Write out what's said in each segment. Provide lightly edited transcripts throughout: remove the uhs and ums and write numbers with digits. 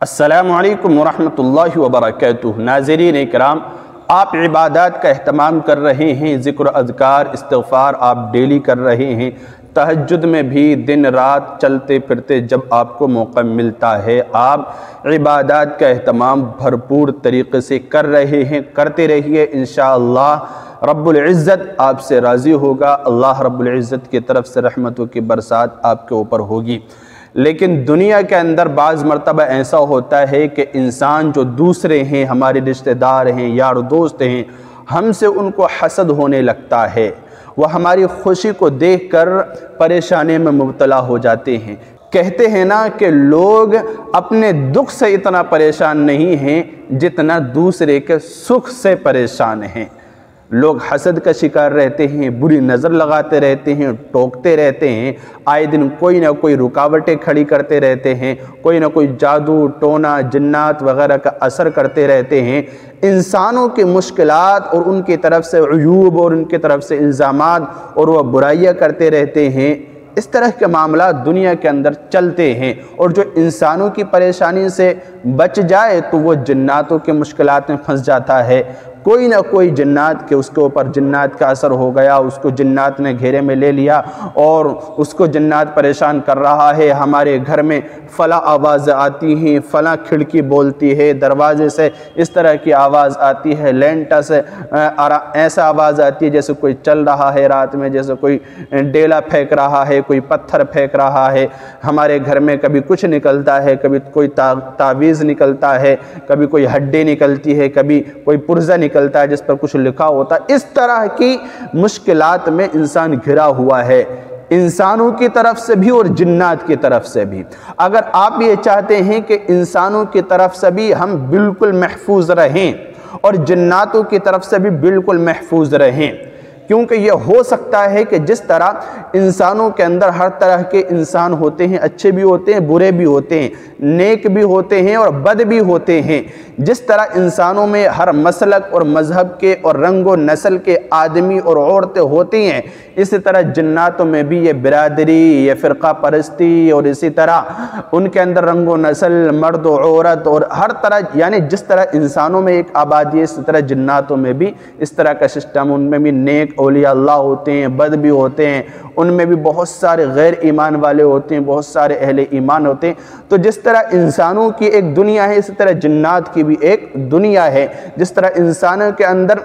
السلام علیکم ورحمۃ اللہ وبرکاتہ۔ ناظرین اکرام، آپ عبادات کا اہتمام کر رہے ہیں، ذکر و اذکار استغفار آپ ڈیلی کر رہے ہیں، تہجد میں بھی دن رات چلتے پھرتے جب آپ کو موقع ملتا ہے آپ عبادات کا اہتمام بھرپور طریقے سے کر رہے ہیں، کرتے رہیے، انشاءاللہ رب العزت آپ سے راضی ہوگا، اللہ رب العزت کی طرف سے رحمتوں کی برسات آپ کے اوپر ہوگی۔ لیکن دنیا کے اندر بعض مرتبہ ایسا ہوتا ہے کہ انسان جو دوسرے ہیں، ہمارے رشتہ دار ہیں، یار دوست ہیں، ہم سے ان کو حسد ہونے لگتا ہے، وہ ہماری خوشی کو دیکھ کر پریشانی میں مبتلا ہو جاتے ہیں۔ کہتے ہیں نا کہ لوگ اپنے دکھ سے اتنا پریشان نہیں ہیں جتنا دوسرے کے سکھ سے پریشان ہیں۔ لوگ حسد کا شکار رہتے ہیں، بری نظر لگاتے رہتے ہیں، ٹوکتے رہتے ہیں، آئے دن کوئی نہ کوئی رکاوٹیں کھڑی کرتے رہتے ہیں، کوئی نہ کوئی جادو ٹونا جنات وغیرہ کا اثر کرتے رہتے ہیں۔ انسانوں کی مشکلات اور ان کی طرف سے عیوب اور ان کی طرف سے الزامات اور وہ برائیاں کرتے رہتے ہیں۔ اس طرح کے معاملات دنیا کے اندر چلتے ہیں، اور جو انسانوں کی پریشانی سے بچ جائے تو وہ جناتوں کے مشکلات میں پھنس جاتا ہے۔ کوئی نہ کوئی جنات کے اس کے اوپر جنات کا اثر ہو گیا، اس کو جنات نے گھیرے میں لے لیا اور اس کو جنات پریشان کر رہا ہے۔ ہمارے گھر میں فلاں آواز آتی ہیں، فلاں کھڑکی بولتی ہے، دروازے سے اس طرح کی آواز آتی ہے، لینٹا سے ایسا آواز آتی ہے جیسے کوئی چل رہا ہے رات میں، جیسے کوئی ڈیلا پھینک رہا ہے، کوئی پتھر پھینک رہا ہے۔ ہمارے گھر میں کبھی کچھ نکلتا ہے، کبھی کوئی تعویذ نکلتا ہے، کبھی کوئی ہڈی نکلتی ہے، کبھی کوئی پرزہ نکلتا ہے جس پر کچھ لکھا ہوتا ہے۔ اس طرح کی مشکلات میں انسان گھرا ہوا ہے، انسانوں کی طرف سے بھی اور جنات کی طرف سے بھی۔ اگر آپ یہ چاہتے ہیں کہ انسانوں کی طرف سے بھی ہم بالکل محفوظ رہیں اور جناتوں کی طرف سے بھی بالکل محفوظ رہیں، کیونکہ یہ ہو سکتا ہے کہ جس طرح انسانوں کے اندر ہر طرح کے انسان ہوتے ہیں، اچھے بھی ہوتے ہیں، برے بھی ہوتے ہیں، نیک بھی ہوتے ہیں اور بد بھی ہوتے ہیں، جس طرح انسانوں میں ہر مسلک اور مذہب کے اور رنگ و نسل کے آدمی اور عورتیں ہوتی ہیں، اسی طرح جناتوں میں بھی یہ برادری، یہ فرقہ پرستی اور اسی طرح ان کے اندر رنگ و نسل، مرد و عورت اور ہر طرح، یعنی جس طرح انسانوں میں ایک آبادی ہے اسی طرح جناتوں میں بھی اس طرح کا سسٹم، ان میں بھی نیک اولیاء اللہ ہوتے ہیں، بد بھی ہوتے ہیں، ان میں بھی بہت سارے غیر ایمان والے ہوتے ہیں، بہت سارے اہل ایمان ہوتے ہیں۔ تو جس طرح انسانوں کی ایک دنیا ہے اسی طرح جنات کی بھی ایک دنیا ہے۔ جس طرح انسانوں کے اندر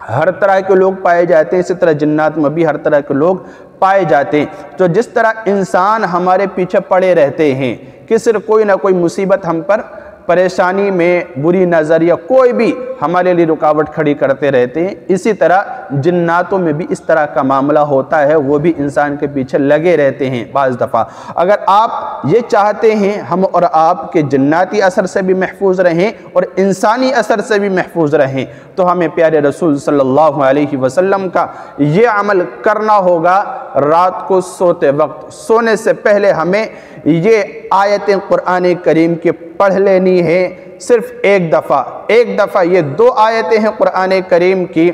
ہر طرح کے لوگ پائے جاتے ہیں اسی طرح جنات میں بھی ہر طرح کے لوگ پائے جاتے ہیں۔ تو جس طرح انسان ہمارے پیچھے پڑے رہتے ہیں کہ صرف کوئی نہ کوئی مصیبت ہم پر، پریشانی میں بری نظر یا کوئی بھی ہمارے لیے رکاوٹ کھڑی کرتے رہتے ہیں، اسی طرح جناتوں میں بھی اس طرح کا معاملہ ہوتا ہے، وہ بھی انسان کے پیچھے لگے رہتے ہیں بعض دفعہ۔ اگر آپ یہ چاہتے ہیں ہم اور آپ کے جناتی اثر سے بھی محفوظ رہیں اور انسانی اثر سے بھی محفوظ رہیں، تو ہمیں پیارے رسول صلی اللہ علیہ وسلم کا یہ عمل کرنا ہوگا۔ رات کو سوتے وقت، سونے سے پہلے ہمیں یہ آیتیں قرآن کریم کی پڑھ لینی ہے، صرف ایک دفعہ۔ یہ 2 آیتیں ہیں قرآن کریم کی،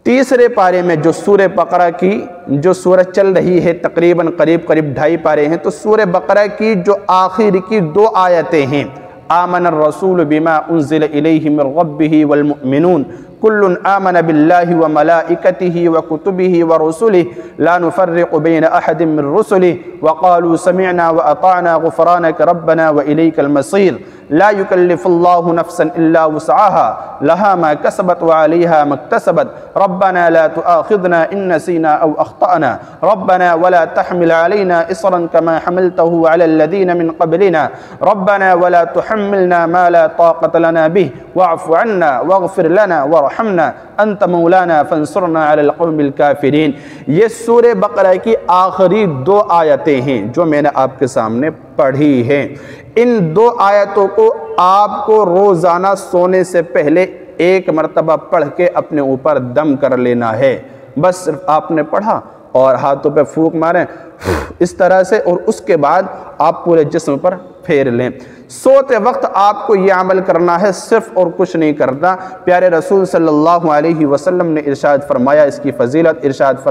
تیسرے پارے میں جو سورہ بقرہ کی جو سورہ چل رہی ہے، تقریباً قریب 2.5 پارے ہیں، تو سورہ بقرہ کی جو آخر کی 2 آیتیں ہیں، آمن الرسول بما انزل الیہ من ربہ والمؤمنون کل آمن باللہ وملائکتہ وکتبہ ورسلہ لا نفرق بین احد من رسلہ وقالوا سمعنا واطعنا غفرانک ربنا والیک المصیر لا يكلف الله نفسا الا وسعها لها ما كسبت وعليها ما اكتسبت ربنا لا تؤاخذنا ان نسينا او اخطأنا ربنا ولا تحمل علينا اصرا كما حملته على الذين من قبلنا ربنا ولا تحملنا ما لا طاقة لنا به واعف عنا واغفر لنا وارحمنا انت مولانا فانصرنا على القوم الكافرين۔ یہ سورہ بقرہ کی آخری 2 آیتیں ہیں جو میں نے آپ کے سامنے پڑھی ہیں۔ ان 2 آیتوں کو آپ کو روزانہ سونے سے پہلے 1 مرتبہ پڑھ کے اپنے اوپر دم کر لینا ہے۔ بس صرف آپ نے پڑھا اور ہاتھوں پہ پھونک ماریں اس طرح سے، اور اس کے بعد آپ پورے جسم پر پھیر لیں۔ سوتے وقت آپ کو یہ عمل کرنا ہے، صرف اور کچھ نہیں کرنا۔ پیارے رسول صلی اللہ علیہ وسلم نے ارشاد فرمایا، اس کی فضیلت ارشاد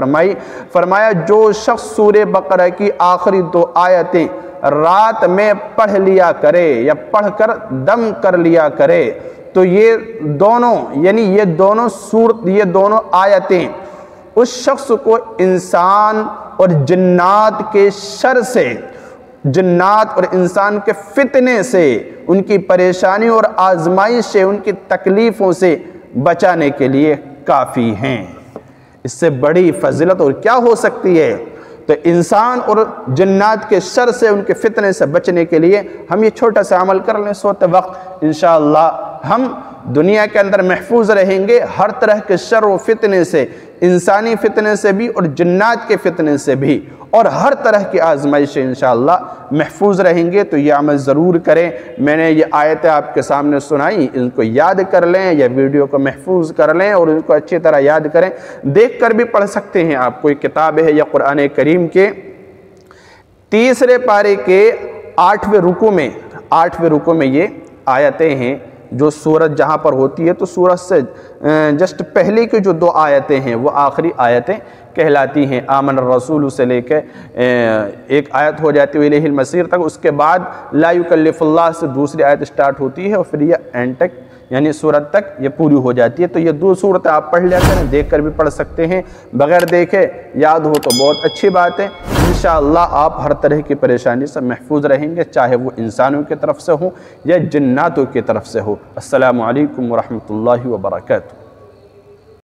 فرمایا جو شخص سورہ بقرہ کی آخری 2 آیتیں رات میں پڑھ لیا کرے یا پڑھ کر دم کر لیا کرے تو یہ دونوں یعنی یہ دونوں آیتیں اس شخص کو انسان اور جنات کے شر سے، جنات اور انسان کے فتنے سے، ان کی پریشانی اور آزمائش سے، ان کی تکلیفوں سے بچانے کے لیے کافی ہیں۔ اس سے بڑی فضیلت اور کیا ہو سکتی ہے؟ تو انسان اور جنات کے شر سے، ان کے فتنے سے بچنے کے لیے ہم یہ چھوٹا سا عمل کر لیں سوتے وقت، انشاءاللہ ہم دنیا کے اندر محفوظ رہیں گے ہر طرح کے شر و فتنے سے، انسانی فتنے سے بھی اور جنات کے فتنے سے بھی، اور ہر طرح کی آزمائش سے انشاءاللہ محفوظ رہیں گے۔ تو یہ عمل ضرور کریں۔ میں نے یہ آیتیں آپ کے سامنے سنائی، ان کو یاد کر لیں یا ویڈیو کو محفوظ کر لیں اور ان کو اچھی طرح یاد کریں، دیکھ کر بھی پڑھ سکتے ہیں آپ۔ کوئی کتاب ہے یا قرآن کریم کے 3 پارے کے 8ویں رکوع میں یہ آیتیں ہیں، جو سورت جہاں پر ہوتی ہے تو سورت سے جسٹ پہلے کی جو 2 آیتیں ہیں وہ آخری آیتیں کہلاتی ہیں۔ آمن الرسول سے لے کے ایک آیت ہو جاتی ہے الیہ المصیر تک، اس کے بعد لا یکلف اللہ سے دوسری آیت سٹارٹ ہوتی ہے اور پھر یہ اینڈ تک یعنی سورت تک یہ پوری ہو جاتی ہے۔ تو یہ 2 صورتیں آپ پڑھ لیا کریں، دیکھ کر بھی پڑھ سکتے ہیں، بغیر دیکھے یاد ہو تو بہت اچھی بات ہے۔ انشاءاللہ آپ ہر طرح کی پریشانی سے محفوظ رہیں گے، چاہے وہ انسانوں کی طرف سے ہو یا جناتوں کی طرف سے ہو۔ السلام علیکم ورحمۃ اللہ وبرکاتہ۔